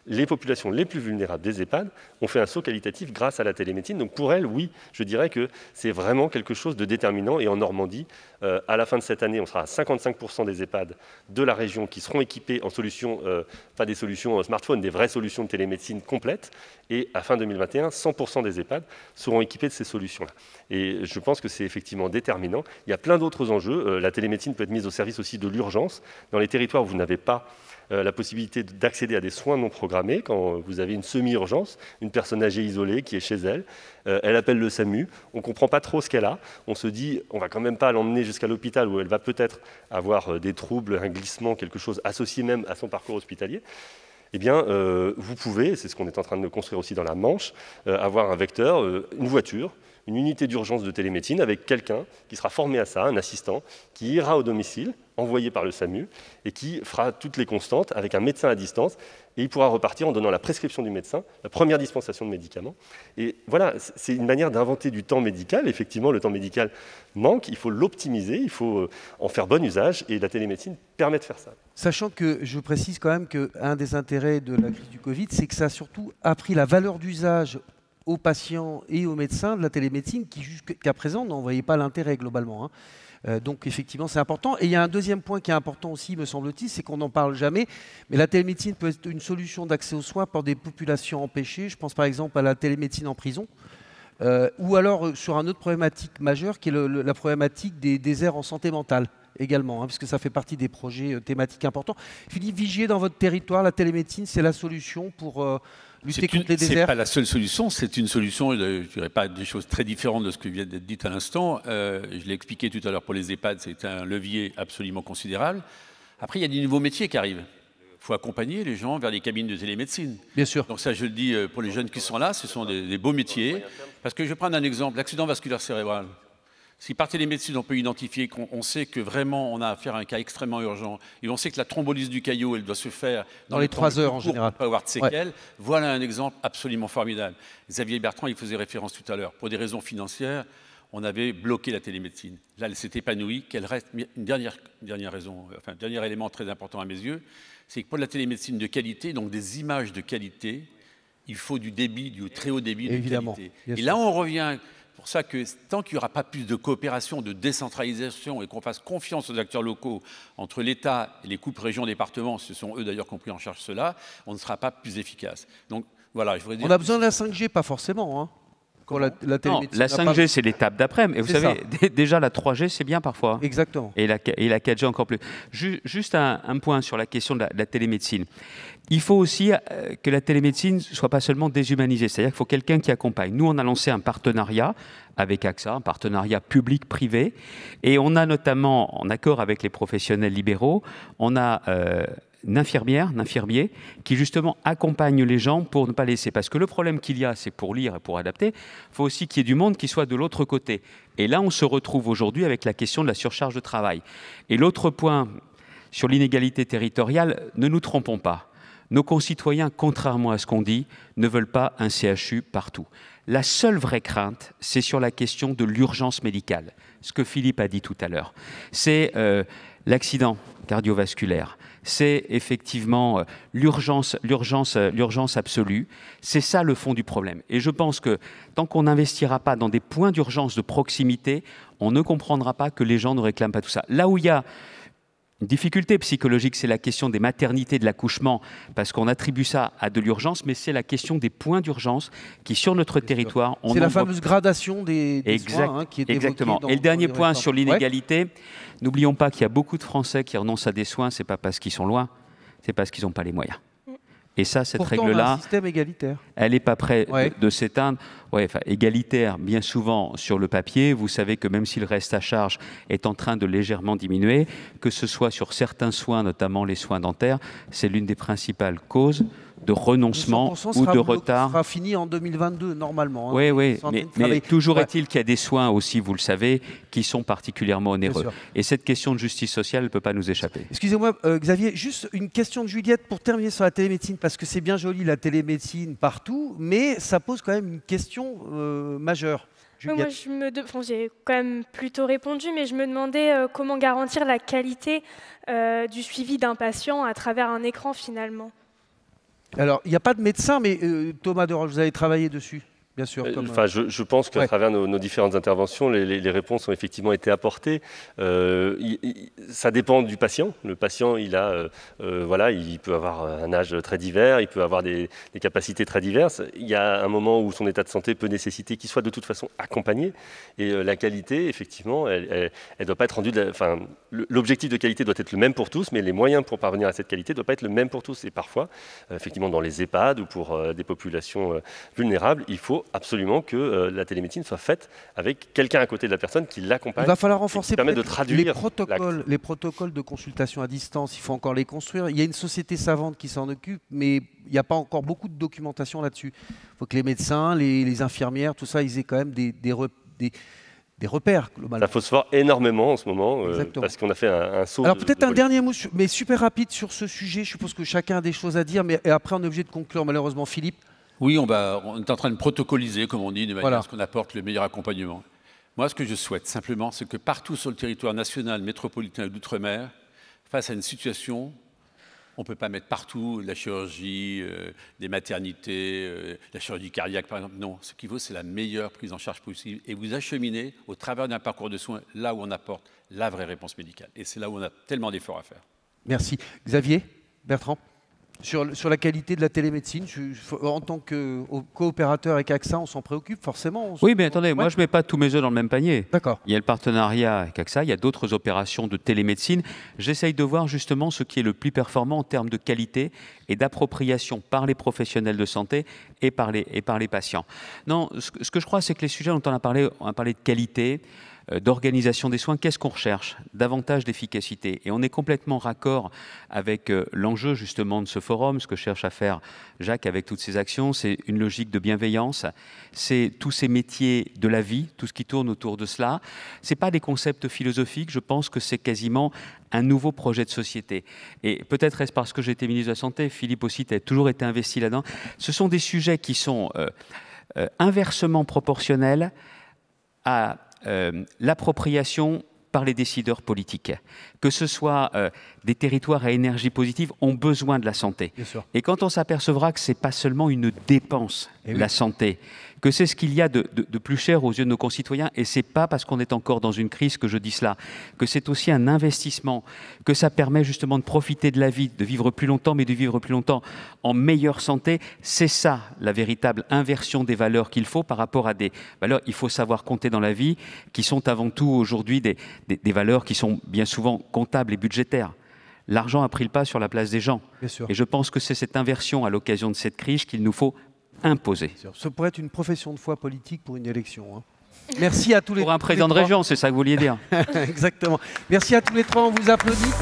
les populations les plus vulnérables des EHPAD ont fait un saut qualitatif grâce à la télémédecine. Donc pour elles, oui, je dirais que c'est vraiment quelque chose de déterminant. Et en Normandie, à la fin de cette année, on sera à 55% des EHPAD de la région qui seront équipés en solutions, pas des solutions smartphone, des vraies solutions de télémédecine complètes. Et à fin 2021, 100% des EHPAD seront équipés de ces solutions-là. Et je pense que c'est effectivement déterminant. Il y a plein d'autres enjeux. La télémédecine peut être mise au service aussi de l'urgence. Dans les territoires où vous n'avez pas la possibilité d'accéder à des soins non programmés, quand vous avez une semi-urgence, une personne âgée isolée qui est chez elle, elle appelle le SAMU, on ne comprend pas trop ce qu'elle a, on se dit on ne va quand même pas l'emmener jusqu'à l'hôpital où elle va peut-être avoir des troubles, un glissement, quelque chose associé même à son parcours hospitalier. Eh bien, vous pouvez, c'est ce qu'on est en train de construire aussi dans la Manche, avoir un vecteur, une voiture, une unité d'urgence de télémédecine avec quelqu'un qui sera formé à ça, un assistant, qui ira au domicile, envoyé par le SAMU, et qui fera toutes les constantes avec un médecin à distance, et il pourra repartir en donnant la prescription du médecin, la première dispensation de médicaments. Et voilà, c'est une manière d'inventer du temps médical. Effectivement, le temps médical manque, il faut l'optimiser, il faut en faire bon usage, et la télémédecine permet de faire ça. Sachant que je précise quand même qu'un des intérêts de la crise du Covid, c'est que ça a surtout appris la valeur d'usage aux patients et aux médecins de la télémédecine qui jusqu'à présent n'en voyaient pas l'intérêt globalement, hein. Donc effectivement c'est important. Et il y a un deuxième point qui est important aussi, me semble-t-il, c'est qu'on n'en parle jamais, mais la télémédecine peut être une solution d'accès aux soins pour des populations empêchées. Je pense par exemple à la télémédecine en prison, ou alors sur une autre problématique majeure qui est la problématique des déserts en santé mentale également, hein, parce que ça fait partie des projets thématiques importants. Philippe Vigier, dans votre territoire, la télémédecine, c'est la solution pour lutter contre les déserts? Ce n'est pas la seule solution, c'est une solution, je ne dirais pas des choses très différentes de ce qui vient d'être dit à l'instant. Je l'ai expliqué tout à l'heure pour les EHPAD, c'est un levier absolument considérable. Après, il y a des nouveaux métiers qui arrivent. Il faut accompagner les gens vers les cabines de télémédecine. Bien sûr. Donc ça, je le dis pour les jeunes qui sont là, ce sont des beaux métiers. Parce que je vais prendre un exemple, l'accident vasculaire cérébral. Si par télémédecine, on peut identifier qu'on sait que vraiment on a affaire à un cas extrêmement urgent, et on sait que la thrombolyse du caillot, elle doit se faire dans les 3 heures en général, pour ne pas avoir de séquelles, voilà un exemple absolument formidable. Xavier Bertrand, il faisait référence tout à l'heure. Pour des raisons financières, on avait bloqué la télémédecine. Là, elle s'est épanouie. Qu'elle reste une dernière raison, enfin, un dernier élément très important à mes yeux, c'est que pour la télémédecine de qualité, donc des images de qualité, il faut du débit, du très haut débit de qualité. Et là, on revient. C'est pour ça que tant qu'il n'y aura pas plus de coopération, de décentralisation et qu'on fasse confiance aux acteurs locaux entre l'État et les coupes régions-départements, ce sont eux d'ailleurs qui ont pris en charge cela, on ne sera pas plus efficace. Donc voilà, je voudrais dire. On a besoin de la 5G, pas forcément, hein. Pour la télémédecine. Non, la 5G, c'est l'étape d'après. Mais vous savez, déjà la 3G, c'est bien parfois. Exactement. Et la 4G encore plus. Juste un point sur la question de la télémédecine. Il faut aussi que la télémédecine ne soit pas seulement déshumanisée. C'est-à-dire qu'il faut quelqu'un qui accompagne. Nous, on a lancé un partenariat avec AXA, un partenariat public-privé. Et on a notamment, en accord avec les professionnels libéraux, on a infirmière, un infirmier, qui justement accompagne les gens pour ne pas laisser. Parce que le problème qu'il y a, c'est pour lire et pour adapter, il faut aussi qu'il y ait du monde qui soit de l'autre côté. Et là, on se retrouve aujourd'hui avec la question de la surcharge de travail. Et l'autre point sur l'inégalité territoriale, ne nous trompons pas. Nos concitoyens, contrairement à ce qu'on dit, ne veulent pas un CHU partout. La seule vraie crainte, c'est sur la question de l'urgence médicale, ce que Philippe a dit tout à l'heure. C'est l'accident cardiovasculaire, c'est effectivement l'urgence absolue. C'est ça le fond du problème. Et je pense que tant qu'on n'investira pas dans des points d'urgence de proximité, on ne comprendra pas que les gens ne réclament pas tout ça. Là où il y a une difficulté psychologique, c'est la question des maternités, de l'accouchement, parce qu'on attribue ça à de l'urgence, mais c'est la question des points d'urgence qui, sur notre territoire... C'est la fameuse gradation des soins qui est exactement. Et le dernier point sur l'inégalité, n'oublions pas qu'il y a beaucoup de Français qui renoncent à des soins, c'est pas parce qu'ils sont loin, c'est parce qu'ils n'ont pas les moyens. Et ça, cette règle-là, un système égalitaire. Elle n'est pas prête de s'éteindre. Égalitaire, bien souvent, sur le papier. Vous savez que même si le reste à charge est en train de légèrement diminuer, que ce soit sur certains soins, notamment les soins dentaires, c'est l'une des principales causes de renoncement ou de retard. Ça sera fini en 2022, normalement. Oui, mais toujours est-il qu'il y a des soins aussi, vous le savez, qui sont particulièrement onéreux. Et cette question de justice sociale ne peut pas nous échapper. Excusez-moi, Xavier, juste une question de Juliette pour terminer sur la télémédecine, parce que c'est bien joli la télémédecine partout, mais ça pose quand même une question majeure. Moi, j'ai quand même plutôt répondu, mais je me demandais comment garantir la qualité du suivi d'un patient à travers un écran, finalement. Alors, il n'y a pas de médecin, mais Thomas Deroche, vous avez travaillé dessus, bien sûr. Je pense qu'à travers nos différentes interventions, les réponses ont effectivement été apportées. Ça dépend du patient. Le patient, il peut avoir un âge très divers, il peut avoir des capacités très diverses. Il y a un moment où son état de santé peut nécessiter qu'il soit de toute façon accompagné. Et la qualité, effectivement, elle ne doit pas être rendue... L'objectif de qualité doit être le même pour tous, mais les moyens pour parvenir à cette qualité ne doivent pas être le même pour tous. Et parfois, effectivement, dans les EHPAD ou pour des populations vulnérables, il faut absolument que la télémédecine soit faite avec quelqu'un à côté de la personne qui l'accompagne. Il va falloir renforcer de traduire les protocoles de consultation à distance. Il faut encore les construire. Il y a une société savante qui s'en occupe, mais il n'y a pas encore beaucoup de documentation là-dessus. Il faut que les médecins, les infirmières, tout ça, ils aient quand même des repères, globalement. Ça phosphore énormément en ce moment, parce qu'on a fait un saut. Alors peut-être un dernier mot, mais super rapide sur ce sujet. Je suppose que chacun a des choses à dire, mais après on est obligé de conclure, malheureusement. Philippe? Oui, on est en train de protocoliser, comme on dit, de manière à ce qu'on apporte le meilleur accompagnement. Moi, ce que je souhaite simplement, c'est que partout sur le territoire national, métropolitain et d'outre-mer, face à une situation, on ne peut pas mettre partout la chirurgie, des maternités, la chirurgie cardiaque, par exemple. Non, ce qu'il faut, c'est la meilleure prise en charge possible et vous acheminer au travers d'un parcours de soins là où on apporte la vraie réponse médicale. Et c'est là où on a tellement d'efforts à faire. Merci. Xavier, Bertrand, sur la qualité de la télémédecine, en tant que coopérateur avec AXA, on s'en préoccupe forcément. Oui, mais attendez, moi je ne mets pas tous mes œufs dans le même panier. D'accord. Il y a le partenariat avec AXA, il y a d'autres opérations de télémédecine. J'essaye de voir justement ce qui est le plus performant en termes de qualité et d'appropriation par les professionnels de santé et par les patients. Non, ce que je crois, c'est que les sujets dont on a parlé de qualité, d'organisation des soins, qu'est-ce qu'on recherche? Davantage d'efficacité. Et on est complètement raccord avec l'enjeu justement de ce forum, ce que cherche à faire Jacques avec toutes ses actions, c'est une logique de bienveillance, c'est tous ces métiers de la vie, tout ce qui tourne autour de cela. Ce n'est pas des concepts philosophiques, je pense que c'est quasiment un nouveau projet de société. Et peut-être est-ce parce que j'ai été ministre de la Santé, Philippe aussi, tu as toujours été investi là-dedans. Ce sont des sujets qui sont inversement proportionnels à l'appropriation par les décideurs politiques. Que ce soit des territoires à énergie positive ont besoin de la santé. Et quand on s'apercevra que ce n'est pas seulement une dépense, la santé, que c'est ce qu'il y a de plus cher aux yeux de nos concitoyens, et ce n'est pas parce qu'on est encore dans une crise que je dis cela, que c'est aussi un investissement, que ça permet justement de profiter de la vie, de vivre plus longtemps, mais de vivre plus longtemps en meilleure santé, c'est ça la véritable inversion des valeurs qu'il faut par rapport à des valeurs, il faut savoir compter dans la vie, qui sont avant tout aujourd'hui des valeurs qui sont bien souvent comptables et budgétaires. L'argent a pris le pas sur la place des gens. Et je pense que c'est cette inversion à l'occasion de cette crise qu'il nous faut imposer. Ce pourrait être une profession de foi politique pour une élection. Hein. Merci à tous les trois. Pour un président de région, c'est ça que vous vouliez dire. Exactement. Merci à tous les trois, on vous applaudit.